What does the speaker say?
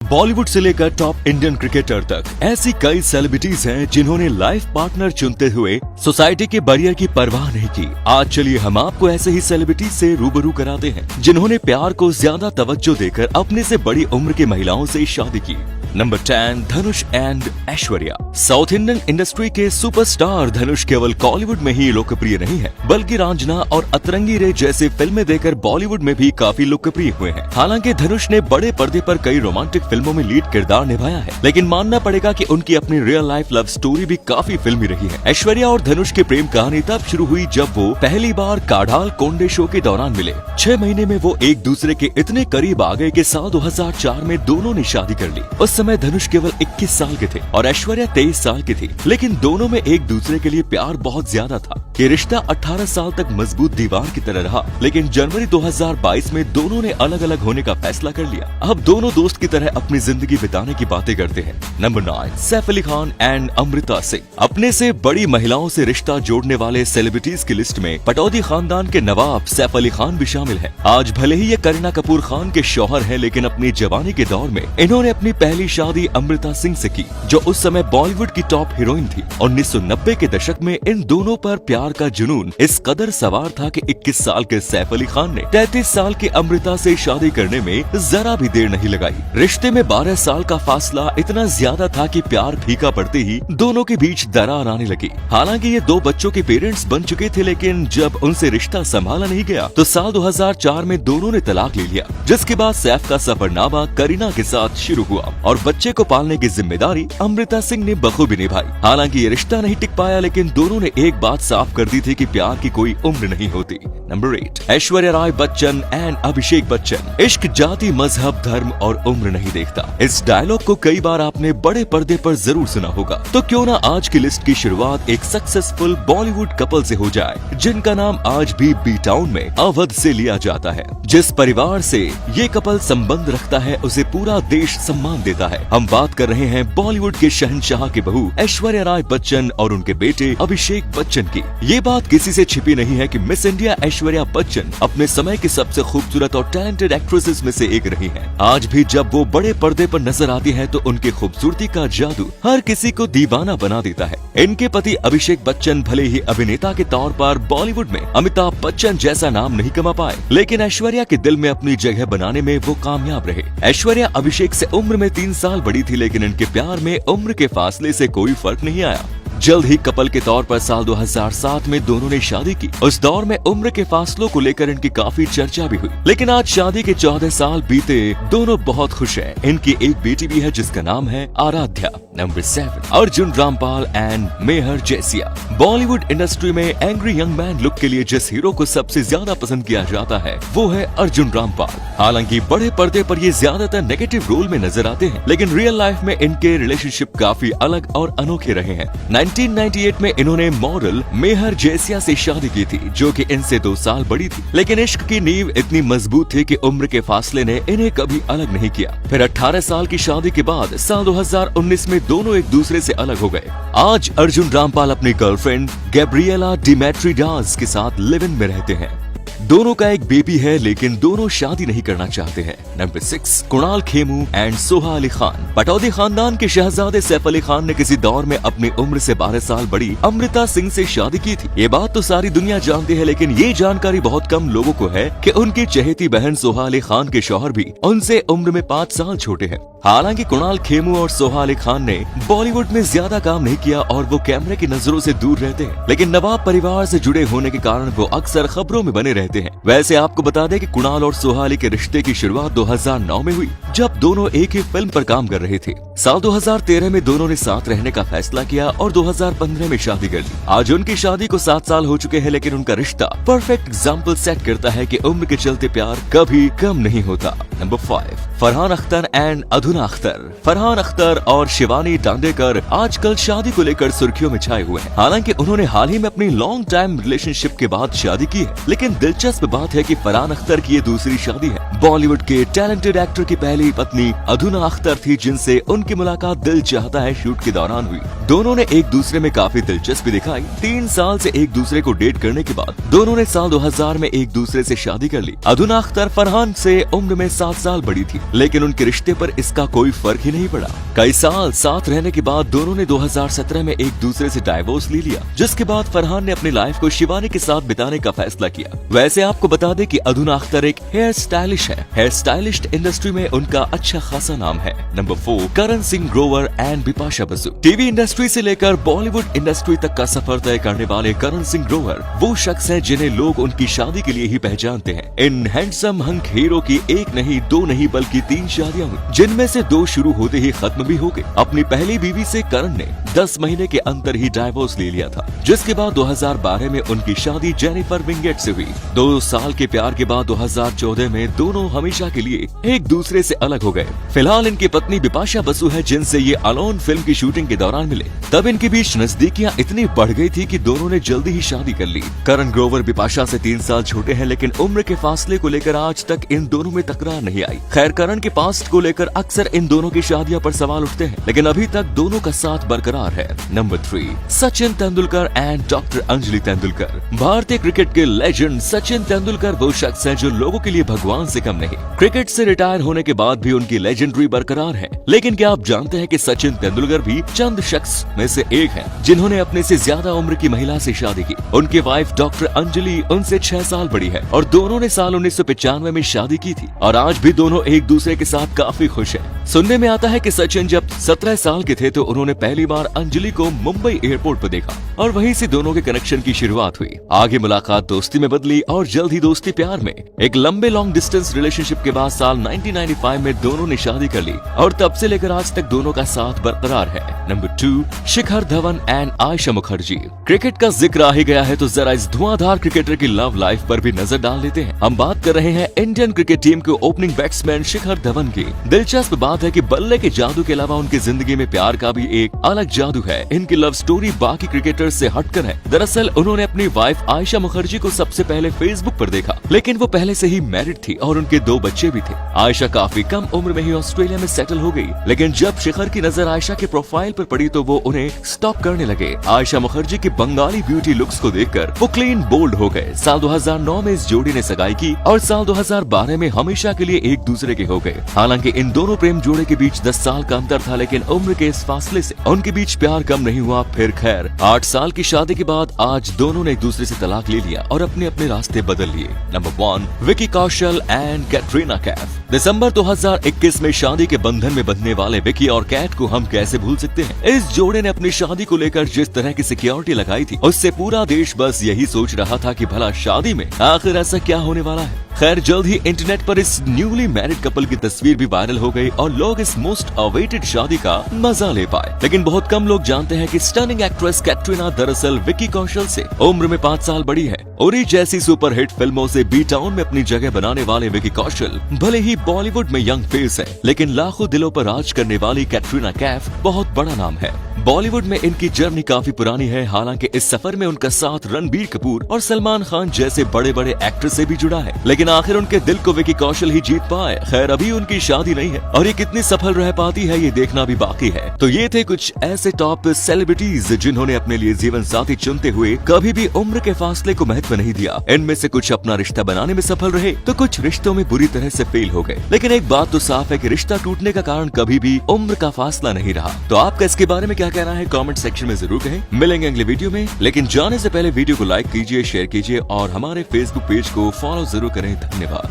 बॉलीवुड से लेकर top Indian cricketer तक ऐसी कई सेलिब्रिटीज हैं जिन्होंने लाइफ पार्टनर चुनते हुए सोसाइटी के बैरियर की परवाह नहीं की। आज चलिए हम आपको ऐसे ही सेलिब्रिटीज से रूबरू कराते हैं जिन्होंने प्यार को ज्यादा तवज्जो देकर अपने से बड़ी उम्र की महिलाओं से शादी की। Number 10, Dhanush and Aishwarya. South Indian industry के सुपरस्टार धनुष केवल कॉलीवुड में ही लोकप्रिय नहीं है, बल्कि रांझना और अतरंगी रे जैसे फिल्में देकर बॉलीवुड में भी काफी लोकप्रिय हुए हैं। हालांकि धनुष ने बड़े पर्दे पर कई रोमांटिक फिल्मों में लीड किरदार निभाया है, लेकिन मानना पड़ेगा कि उनकी अपनी रियल लाइफ लव स्टोरी भी काफी फिल्मी रही है। ऐश्वर्या और धनुष की प्रेम कहानी तब शुरू हुई जब वो पहली बार काढ़ाल कोंडे शो के दौरान मिले। 6 महीने में वो एक दूसरे के इतने करीब आ गए कि साल 2004 में दोनों ने शादी कर ली। उस समय धनुष केवल 21 साल के थे और ऐश्वर्या 23 साल की थी, लेकिन दोनों में एक दूसरे के लिए प्यार बहुत ज्यादा था। ये रिश्ता 18 साल तक मजबूत दीवार की तरह रहा, लेकिन जनवरी 2022 में दोनों ने अलग अलग होने का फैसला कर लिया। अब दोनों दोस्त की तरह अपनी जिंदगी बिताने की बातें करते हैं। Number 9, Saif Ali Khan and Amrita Singh. अपने से बड़ी महिलाओं से रिश्ता जोड़ने वाले सेलिब्रिटीज की लिस्ट में पटौदी खानदान के नवाब सैफ अली खान भी शामिल है। आज भले ही ये करीना कपूर खान के शौहर हैं, लेकिन अपनी जवानी के दौर में इन्होंने अपनी पहली शादी अमृता सिंह से की, जो उस समय बॉलीवुड की टॉप हीरोइन थी। 1990 के दशक में इन दोनों पर प्यार का जुनून इस कदर सवार था कि 21 साल के सैफ अली खान ने 33 साल की अमृता से शादी करने में जरा भी देर नहीं लगाई। रिश्ते में 12 साल का फासला इतना ज्यादा था कि प्यार फीका पड़ते ही दोनों के बीच दरार आने लगी। हालांकि ये 2 बच्चों के पेरेंट्स बन चुके थे, लेकिन जब उनसे रिश्ता संभाला नहीं गया तो साल 2004 में दोनों ने तलाक ले लिया, जिसके बाद सैफ का सफरनामा करीना के साथ शुरू हुआ और बच्चे को पालने की जिम्मेदारी अमृता सिंह ने बखूबी निभाई। हालांकि ये रिश्ता नहीं टिक पाया, लेकिन दोनों ने एक बात साफ कर दी थी कि प्यार की कोई उम्र नहीं होती। Number 8, Aishwarya Rai Bachchan and Abhishek Bachchan. इश्क जाति, मजहब, धर्म और उम्र नहीं देखता। इस डायलॉग को कई बार आपने बड़े पर्दे पर जरूर सुना होगा, तो क्यों ना आज की लिस्ट की शुरुआत एक सक्सेसफुल बॉलीवुड कपल से हो जाए, जिनका नाम आज भी बी टाउन में अवध से लिया जाता है। जिस परिवार से ये कपल संबंध रखता है उसे पूरा देश सम्मान देता है। हम बात कर रहे हैं बॉलीवुड के शहंशाह की बहू ऐश्वर्या राय बच्चन और उनके बेटे अभिषेक बच्चन की। ये बात किसी से छिपी नहीं है कि मिस इंडिया ऐश्वर्या बच्चन अपने समय की सबसे खूबसूरत और टैलेंटेड एक्ट्रेसेस में से एक रही हैं। आज भी जब वो बड़े पर्दे पर नजर आती हैं तो उनकी खूबसूरती का जादू हर किसी को दीवाना बना देता है। इनके पति अभिषेक बच्चन भले ही अभिनेता के तौर पर बॉलीवुड में अमिताभ बच्चन जैसा नाम नहीं कमा पाए, लेकिन ऐश्वर्या के दिल में अपनी जगह बनाने में वो कामयाब रहे। ऐश्वर्या अभिषेक से उम्र में 3 साल बड़ी थी, लेकिन इनके प्यार में उम्र के फासले से कोई फर्क नहीं आया। जल्द ही कपल के तौर पर साल 2007 में दोनों ने शादी की। उस दौर में उम्र के फासलों को लेकर इनकी काफी चर्चा भी हुई, लेकिन आज शादी के 14 साल बीते, दोनों बहुत खुश हैं। इनकी एक बेटी भी है जिसका नाम है Aaradhya. Number 7, Arjun Rampal and Mehr Jesia. Bollywood industry में एंग्री यंग मैन लुक के लिए जिस हीरो को सबसे ज्यादा पसंद किया जाता है वो है अर्जुन रामपाल। हालांकि बड़े पर्दे पर ये ज्यादातर नेगेटिव रोल में नजर आते हैं, लेकिन रियल लाइफ में इनके रिलेशनशिप काफी अलग और अनोखे रहे हैं। 1998 में इन्होंने मॉडल मेहर जैसिया से शादी की थी, जो कि इनसे 2 साल बड़ी थी, लेकिन इश्क की नींव इतनी मजबूत थी कि उम्र के फासले ने इन्हें कभी अलग नहीं किया। फिर 18 साल की शादी के बाद साल 2019 में दोनों एक दूसरे से अलग हो गए। आज अर्जुन रामपाल अपनी गर्लफ्रेंड गैब्रिएला डिमेट्रिडास के साथ लिव इन में रहते हैं। दोनों का एक बेबी है, लेकिन दोनों शादी नहीं करना चाहते हैं। Number 6, Kunal Khemu and Soha Ali Khan. पटौदी खानदान के शहजादे सैफ अली खान ने किसी दौर में अपनी उम्र से 12 साल बड़ी अमृता सिंह से शादी की थी। ये बात तो सारी दुनिया जानती है, लेकिन ये जानकारी बहुत कम लोगों को है कि उनकी चहेती बहन सोहा अली खान के शौहर भी उनसे उम्र में 5 साल छोटे हैं। हालांकि कुणाल खेमू और सोहा अली खान ने बॉलीवुड में ज्यादा काम नहीं किया और वो कैमरे की नजरों से दूर रहते हैं, लेकिन नवाब परिवार से जुड़े होने के कारण वो अक्सर खबरों में बने रहते हैं। वैसे आपको बता दें कि कुणाल और सोहा अली के रिश्ते की शुरुआत 2009 में हुई, जब दोनों एक ही फिल्म पर काम कर रहे थे। साल 2013 में दोनों ने साथ रहने का फैसला किया और 2015 में शादी कर ली। आज उनकी शादी को 7 साल हो चुके हैं, लेकिन उनका रिश्ता परफेक्ट एग्जाम्पल सेट करता है कि उम्र के चलते प्यार कभी कम नहीं होता। नंबर 5, फरहान अख्तर एंड अधुना अख्तर। फरहान अख्तर और शिवानी दांडेकर आजकल शादी को लेकर सुर्खियों में छाए हुए हैं। हालांकि उन्होंने हाल ही में अपनी लॉन्ग टाइम रिलेशनशिप के बाद शादी की है, लेकिन दिलचस्प बात है कि फरहान अख्तर की ये दूसरी शादी है। बॉलीवुड के टैलेंटेड एक्टर की पहली पत्नी अधुना अख्तर थी, जिनसे उनकी मुलाकात दिल चाहता है शूट के दौरान हुई। दोनों ने एक दूसरे में काफी दिलचस्पी दिखाई। 3 साल से एक दूसरे को डेट करने के बाद दोनों ने साल 2000 में एक दूसरे से शादी कर ली। अधुना अख्तर फरहान से उम्र में 7 साल बड़ी थी। लेकिन उनके रिश्ते पर इसका कोई फर्क ही नहीं पड़ा। कई साल साथ रहने के बाद दोनों ने 2017 में एक दूसरे से डाइवोर्स ले लिया, जिसके बाद फरहान ने अपनी लाइफ को शिवानी के साथ बिताने का फैसला किया। वैसे आपको बता दें कि अधुना अख्तर एक हेयर स्टाइलिश है। हेयर स्टाइलिस्ट इंडस्ट्री में उनका अच्छा खासा नाम है। Number 4, Karan Singh Grover and Bipasha Basu. TV industry से लेकर बॉलीवुड इंडस्ट्री तक का सफर तय करने वाले करण सिंह ग्रोवर वो शख्स हैं जिन्हें लोग उनकी शादी के लिए ही पहचानते हैं। इन हैंडसम हंक हीरो की एक नहीं, दो नहीं बल्कि 3 शादियां हुई, जिनमें से 2 शुरू होते ही खत्म भी हो गई। अपनी पहली बीवी से करण ने 10 महीने के अंदर ही डाइवोर्स ले लिया था, जिसके बाद 2012 में उनकी शादी जेनिफर विंगेट से हुई। 2 साल के प्यार के बाद 2014 में दोनों हमेशा के लिए एक दूसरे से अलग हो गए। फिलहाल इनकी पत्नी बिपाशा बसु है, जिनसे ये अलोन फिल्म की शूटिंग के दौरान मिले। तब इनके बीच नजदीकियां इतनी बढ़ गई थी कि दोनों ने जल्दी ही शादी कर ली। करण ग्रोवर बिपाशा से 3 साल छोटे हैं, लेकिन उम्र के फासले को लेकर आज तक इन दोनों में तकरार नहीं आई। खैर, करण के पास्ट को लेकर अक्सर इन दोनों की शादियों पर सवाल उठते हैं, लेकिन अभी तक दोनों का साथ बरकरार है। Number 3, Sachin Tendulkar and doctor Anjali Tendulkar. भारतीय क्रिकेट के लेजेंड सचिन तेंदुलकर वो शख्स है जो लोगों के लिए भगवान से कम नहीं। क्रिकेट से रिटायर होने के बाद भी उनकी लेजेंडरी बरकरार है। लेकिन क्या आप जानते हैं कि सचिन तेंदुलकर भी चंद शख्स में से एक हैं जिन्होंने अपने से ज्यादा उम्र की महिला से शादी की। उनकी वाइफ डॉक्टर अंजलि उनसे 6 साल बड़ी है और दोनों ने साल 1995 में शादी की थी और आज भी दोनों एक दूसरे के साथ काफी खुश हैं। सुनने में आता है कि सचिन जब 17 साल के थे तो उन्होंने पहली बार अंजलि को मुंबई एयरपोर्ट पर देखा और वहीं से दोनों के कनेक्शन की शुरुआत हुई। आगे मुलाकात दोस्ती में बदली और जल्द ही दोस्ती प्यार में। एक लंबे लॉन्ग डिस्टेंस रिलेशनशिप के बाद साल 1995 में दोनों ने शादी कर ली और तब से लेकर आज तक दोनों का साथ बरकरार है। Number 2, Shikhar Dhawan and Ayesha Mukherjee. Cricket का जिक्र आ ही गया है तो जरा इस धुआंधार क्रिकेटर की लव लाइफ पर भी नजर डाल लेते हैं। हम बात कर रहे हैं इंडियन क्रिकेट टीम के ओपनिंग बैट्समैन शिखर धवन की। दिलचस्प बात है कि बल्ले के जादू के अलावा उनकी जिंदगी में प्यार का भी एक अलग जादू है। इनकी लव स्टोरी बाकी क्रिकेटर्स से हटकर है। दरअसल उन्होंने अपनी वाइफ आयशा मुखर्जी को सबसे पहले फेसबुक पर देखा, लेकिन वो पहले से ही मैरिड थी और उनके 2 बच्चे भी थे। आयशा काफी कम उम्र में ही ऑस्ट्रेलिया में सेटल हो गई, लेकिन जब शिखर की नजर आयशा के प्रोफाइल पर पड़ी तो वो उन्हें स्टॉक करने लगे। आयशा मुखर्जी की बंगाली ब्यूटी लुक्स को देखकर वो क्लीन बोल्ड हो गए। साल 2009 में इस जोड़ी ने सगाई की और साल 2012 में हमेशा के लिए एक दूसरे के हो गए। हालांकि इन दोनों प्रेम जोड़े के बीच 10 साल का अंतर था, लेकिन उम्र के इस फासले से उनके बीच प्यार कम नहीं हुआ। फिर खैर 8 साल की शादी के बाद आज दोनों ने एक दूसरे से तलाक ले लिया और अपने अपने रास्ते बदल लिए। Number 1, Vicky Kaushal and Katrina Kaif. दिसंबर 2021 में शादी के बंधन में बंधने वाले विकी और कैट को हम कैसे भूल सकते हैं। इस जोड़े ने अपनी शादी को लेकर जिस तरह की सिक्योरिटी लगाई थी, उससे पूरा देश बस यही सोच रहा था कि भला शादी में आखिर ऐसा क्या होने वाला है। खैर, जल्द ही इंटरनेट पर इस न्यूली मैरिड कपल की तस्वीर भी वायरल हो गई और लोग इस मोस्ट अवेटेड शादी का मजा ले पाए। लेकिन बहुत कम लोग जानते हैं कि स्टनिंग एक्ट्रेस कैटरीना दरअसल विकी कौशल से उम्र में 5 साल बड़ी है। उरी जैसी सुपरहिट फिल्मों से बी टाउन में अपनी जगह बनाने वाले विकी कौशल भले ही बॉलीवुड में यंग फेस है, लेकिन लाखों दिलों पर राज करने वाली कैटरीना कैफ बहुत बड़ा नाम है। बॉलीवुड में इनकी जर्नी काफी पुरानी है। हालांकि इस सफर में उनका साथ रणबीर कपूर और सलमान खान जैसे बड़े बड़े एक्टर से भी जुड़ा है, लेकिन आखिर उनके दिल को विकी कौशल ही जीत पाए। खैर, अभी उनकी शादी नहीं है और ये कितनी सफल रह पाती है ये देखना भी बाकी है। तो ये थे कुछ ऐसे टॉप सेलिब्रिटीज जिन्होंने अपने लिए जीवन साथी चुनते हुए कभी भी उम्र के फासले को महत्व नहीं दिया। इनमें से कुछ अपना रिश्ता बनाने में सफल रहे तो कुछ रिश्तों में बुरी तरह से फेल हो गए। लेकिन एक बात तो साफ है कि रिश्ता टूटने का कारण कभी भी उम्र का फासला नहीं रहा। तो आपका इसके बारे में क्या कहना है कमेंट सेक्शन में जरूर कहें। मिलेंगे अगले वीडियो में, लेकिन जाने से पहले वीडियो को लाइक कीजिए, शेयर कीजिए और हमारे फेसबुक पेज को फॉलो जरूर करें। धन्यवाद।